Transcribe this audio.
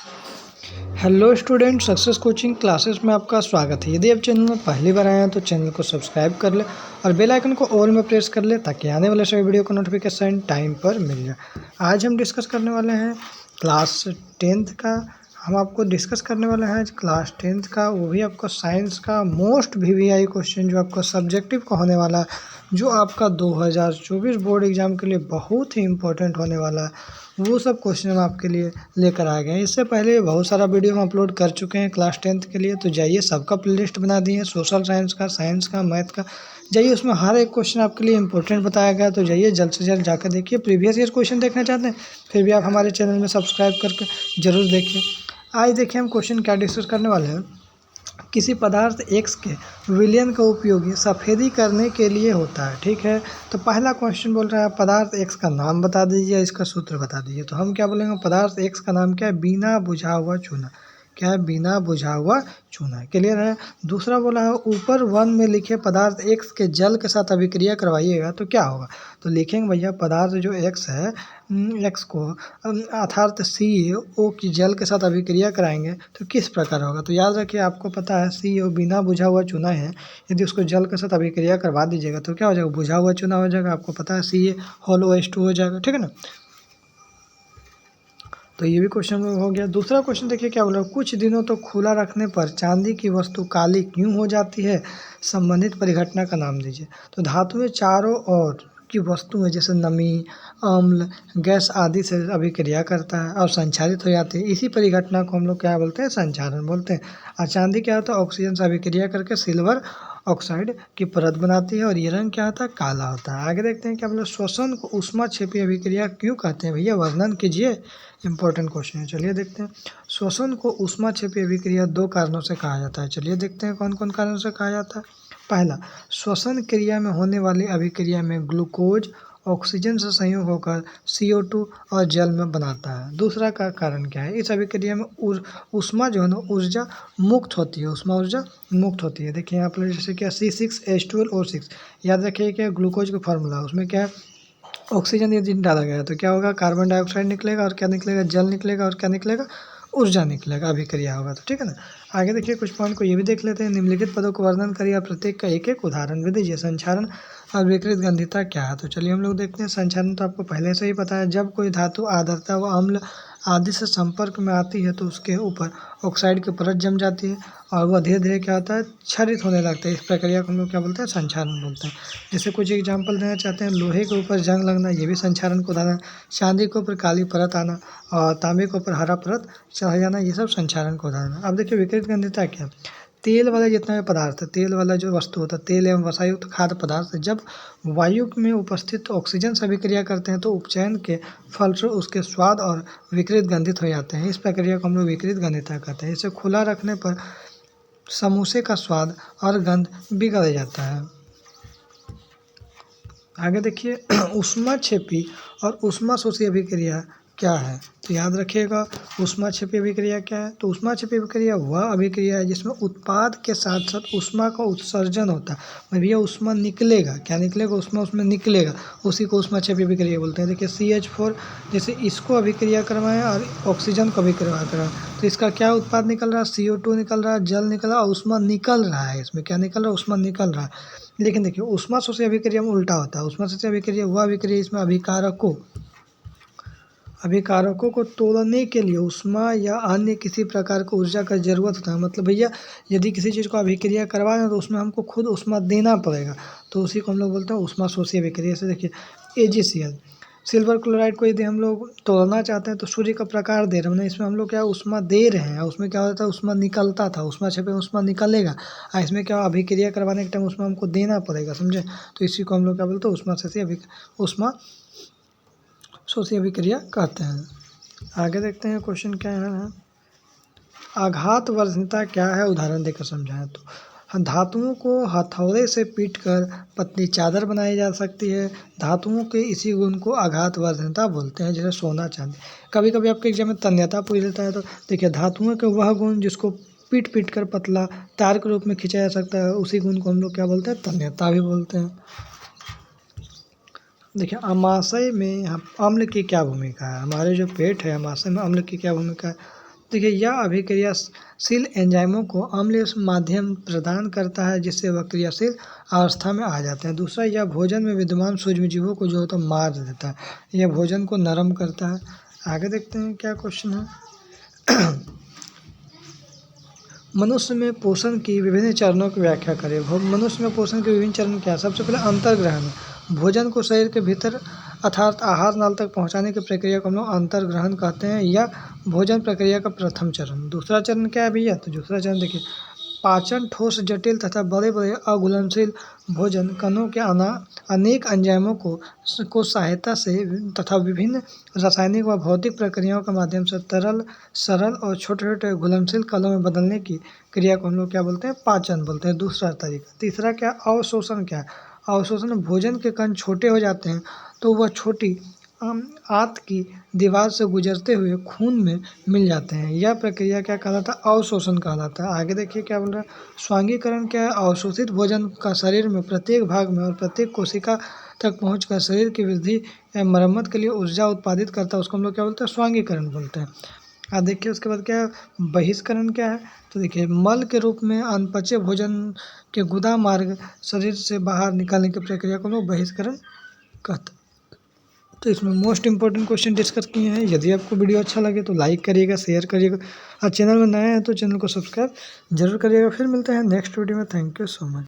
Hello student, success coaching classes में आपका स्वागत है। यदि आप चैनल में पहली बार आए हैं तो चैनल को सब्सक्राइब कर ले और बेल आइकन को ऑल में प्रेस कर ले ताकि आने वाले सभी वीडियो का नोटिफिकेशन टाइम पर मिल जाए। आज हम डिस्कस करने वाले हैं क्लास 10th का। हम आपको डिस्कस करने वाले हैं आज क्लास 10th का, वो भी आपको साइंस का मोस्ट VVI क्वेश्चन जो आपका सब्जेक्टिव का होने वाला है, जो आपका 2024 बोर्ड एग्जाम के लिए बहुत ही इंपॉर्टेंट होने वाला है। वो सब क्वेश्चन हम आपके लिए लेकर आ गए हैं। इससे पहले बहुत सारा वीडियो हम अपलोड कर चुके हैं क्लास 10th के लिए, तो जाइए सबका प्लेलिस्ट बना दिए, सोशल साइंस का, मैथ का। जाइए उसमें हर एक क्वेश्चन आपके लिए इंपॉर्टेंट बताया गया, तो जाइए जल्द से जल्द जाकर देखिए। प्रीवियस ईयर क्वेश्चन देखना चाहते हैं फिर भी आप हमारे चैनल में सब्सक्राइब करके ज़रूर देखिए। आज देखिए हम क्वेश्चन क्या डिस्कस करने वाले हैं। किसी पदार्थ X के विलयन का उपयोग सफ़ेदी करने के लिए होता है, ठीक है। तो पहला क्वेश्चन बोल रहा है पदार्थ X का नाम बता दीजिए, इसका सूत्र बता दीजिए। तो हम क्या बोलेंगे, पदार्थ X का नाम क्या है, बिना बुझा हुआ चूना। क्या है, बिना बुझा हुआ चूना। क्लियर है। दूसरा बोला है ऊपर 1 में लिखे पदार्थ X के जल के साथ अभिक्रिया करवाइएगा तो क्या होगा। तो लिखेंगे भैया पदार्थ जो X है, X को अर्थात CaO की जल के साथ अभिक्रिया कराएंगे तो किस प्रकार होगा। तो याद रखिए, आपको पता है CaO बिना बुझा हुआ चूना है, यदि उसको जल के साथ अभिक्रिया करवा दीजिएगा तो क्या हो जाएगा, बुझा हुआ चूना हो जाएगा। आपको पता है CaOH2 हो जाएगा, ठीक है ना। तो ये भी क्वेश्चन हो गया। दूसरा क्वेश्चन देखिए क्या बोल रहा है, कुछ दिनों तो खुला रखने पर चांदी की वस्तु काली क्यों हो जाती है, संबंधित परिघटना का नाम दीजिए। तो धातुएं चारों ओर की वस्तुएं जैसे नमी, अम्ल, गैस आदि से अभिक्रिया करता है और संचारित हो जाती है। इसी परिघटना को हम लोग क्या बोलते हैं, संचारण बोलते हैं। और चांदी क्या होता है, ऑक्सीजन से अभिक्रिया करके सिल्वर ऑक्साइड की परत बनाती है और ये रंग क्या होता है, काला होता है। आगे देखते हैं क्या बोले, श्वसन को ऊष्मा क्षेपी अभिक्रिया क्यों कहते हैं, भैया वर्णन कीजिए। इंपॉर्टेंट क्वेश्चन है, चलिए देखते हैं। श्वसन को ऊष्मा क्षेपी अभिक्रिया 2 कारणों से कहा जाता है। चलिए देखते हैं कौन कौन कारणों से कहा जाता है। पहला, श्वसन क्रिया में होने वाली अभिक्रिया में ग्लूकोज ऑक्सीजन से संयोग होकर CO2 और जल में बनाता है। दूसरा का कारण क्या है, इस अभिक्रिया में ऊष्मा जो है ना, ऊर्जा मुक्त होती है, ऊष्मा ऊर्जा मुक्त होती है। देखिए यहाँ पर जैसे क्या C6H12O6, याद रखिए क्या ग्लूकोज का फार्मूला, उसमें क्या ऑक्सीजन यदि डाला गया तो क्या होगा, कार्बन डाइऑक्साइड निकलेगा और क्या निकलेगा, जल निकलेगा और क्या निकलेगा, ऊर्जा निकलेगा, अभिक्रिया होगा। तो ठीक है ना। आगे देखिए कुछ पॉइंट को ये भी देख लेते हैं। निम्नलिखित पदों को वर्णन करिए और प्रत्येक का एक एक उदाहरण भी दीजिए। संचारण और विकृत गंधिता क्या है। तो चलिए हम लोग देखते हैं। संचारण तो आपको पहले से ही पता है, जब कोई धातु आर्द्रता व अम्ल आदि से संपर्क में आती है तो उसके ऊपर ऑक्साइड की परत जम जाती है और वह धीरे धीरे क्या होता है, क्षरित होने लगता है। इस प्रक्रिया को हम लोग क्या बोलते हैं, संचारण बोलते हैं। जैसे कुछ एग्जाम्पल देना चाहते हैं, लोहे के ऊपर जंग लगना, ये भी संचारण को उदाहरण। चांदी के ऊपर काली परत आना और तांबे के ऊपर हरा परत चढ़ जाना, ये सब संचारण को उदाहरण है। अब देखिए विकृत गंधिता क्या, तेल वाला जितना भी पदार्थ है, तेल वाला जो वस्तु होता है, तेल एवं वसायुक्त खाद्य पदार्थ जब वायु में उपस्थित ऑक्सीजन से अभिक्रिया करते हैं तो उपचयन के फलस्वरूप उसके स्वाद और विकृत गंधित हो जाते हैं। इस प्रक्रिया को हम लोग विकृत गंधिता कहते हैं। इसे खुला रखने पर समोसे का स्वाद और गंध बिगड़ जाता है। आगे देखिए ऊष्माक्षेपी और ऊष्माशोषी अभिक्रिया क्या है। तो याद रखिएगा ऊष्माक्षेपी अभिक्रिया क्या है। तो ऊष्माक्षेपी अभिक्रिया वह अभिक्रिया है जिसमें उत्पाद के साथ साथ ऊष्मा का उत्सर्जन होता है। भैया ऊष्मा निकलेगा, क्या निकलेगा, ऊष्मा उसमें निकलेगा, उसी को ऊष्माक्षेपी अभिक्रिया बोलते हैं। देखिए CH4 जैसे इसको अभिक्रिया करवाएं और ऑक्सीजन को भी करवा तो इसका क्या उत्पाद निकल रहा है, CO2 निकल रहा है, जल निकल रहा है, ऊष्मा निकल रहा है। इसमें क्या निकल रहा है, ऊष्मा निकल रहा है। लेकिन देखिए ऊष्माशोषी अभिक्रिया में उल्टा होता है। ऊष्माशोषी अभिक्रिया वह अभिक्रिया इसमें अभिकारकों को तोड़ने के लिए ऊष्मा या अन्य किसी प्रकार की ऊर्जा का जरूरत होता है। मतलब भैया यदि किसी चीज़ को अभिक्रिया करवा रहे हैं तो उसमें हमको खुद ऊष्मा देना पड़ेगा, तो उसी को हम लोग बोलते हैं ऊष्माशोषी अभिक्रिया। से देखिए AgCl, सिल्वर क्लोराइड को यदि हम लोग तोड़ना चाहते हैं तो सूर्य का प्रकार दे रहे हैं, इसमें हम लोग क्या ऊष्मा दे रहे हैं, उसमें क्या होता है, ऊष्मा निकलता था, ऊष्मा छपे ऊष्मा निकलेगा। इसमें क्या अभिक्रिया करवाने के टाइम ऊष्मा हमको देना पड़ेगा, समझे। तो इसी को हम लोग क्या बोलते हैं, ऊष्मा शोषी अभिक्रिया कहते हैं। आगे देखते हैं क्वेश्चन क्या है। आघात वर्धनता क्या है, उदाहरण देकर समझाएं। तो धातुओं को हथौड़े से पीटकर पतली चादर बनाई जा सकती है। धातुओं के इसी गुण को आघात वर्धनता बोलते हैं, जैसे सोना चांदी। कभी कभी आपके एग्जाम में तन्यता पूछ लेता है। तो देखिए धातुओं के वह गुण जिसको पीट कर पतला तार के रूप में खींचा जा सकता है, उसी गुण को हम लोग क्या बोलते हैं, तन्यता भी बोलते हैं। देखिए अमाशय में अम्ल की क्या भूमिका है, हमारे जो पेट है अमाशय में अम्ल की क्या भूमिका है। देखिए यह अभिक्रियाशील एंजाइमों को अम्लीय माध्यम प्रदान करता है जिससे वह क्रियाशील अवस्था में आ जाते हैं। दूसरा, यह भोजन में विद्यमान सूक्ष्मजीवों को जो होता है मार देता है, यह भोजन को नरम करता है। आगे देखते हैं क्या क्वेश्चन है। मनुष्य में पोषण की विभिन्न चरणों की व्याख्या करें। मनुष्य में पोषण के विभिन्न चरण क्या है? सबसे पहले अंतर्ग्रहण, भोजन को शरीर के भीतर अर्थात आहार नाल तक पहुंचाने की प्रक्रिया को हम लोग अंतर्ग्रहण कहते हैं, या भोजन प्रक्रिया का प्रथम चरण। दूसरा चरण क्या है भैया? तो दूसरा चरण देखिए, पाचन ठोस, जटिल तथा बड़े बड़े अघुलनशील भोजन कणों के अनेक एंजाइमों को सहायता से तथा विभिन्न रासायनिक व भौतिक प्रक्रियाओं के माध्यम से तरल, सरल और छोटे छोटे घुलनशील कणों में बदलने की क्रिया को हम लोग क्या बोलते हैं? पाचन बोलते हैं। दूसरा तरीका। तीसरा क्या? अवशोषण क्या है? अवशोषण, भोजन के कण छोटे हो जाते हैं तो वह छोटी आंत की दीवार से गुजरते हुए खून में मिल जाते हैं। यह प्रक्रिया क्या कहलाता है? अवशोषण कहलाता है। आगे देखिए क्या बोल रहा है। स्वांगीकरण क्या है? अवशोषित भोजन का शरीर में प्रत्येक भाग में और प्रत्येक कोशिका तक पहुंचकर शरीर की वृद्धि या मरम्मत के लिए ऊर्जा उत्पादित करता है, उसको हम लोग क्या बोलते हैं? स्वांगीकरण बोलते हैं। देखिए उसके बाद क्या है? बहिष्करण क्या है? तो देखिए मल के रूप में अनपचे भोजन के गुदा मार्ग शरीर से बाहर निकालने की प्रक्रिया को हम लोग बहिष्करण कहते हैं। तो इसमें मोस्ट इंपॉर्टेंट क्वेश्चन डिस्कस किए हैं। यदि आपको वीडियो अच्छा लगे तो लाइक करिएगा, शेयर करिएगा, और चैनल में नए हैं तो चैनल को सब्सक्राइब जरूर करिएगा। फिर मिलते हैं नेक्स्ट वीडियो में। Thank you so much.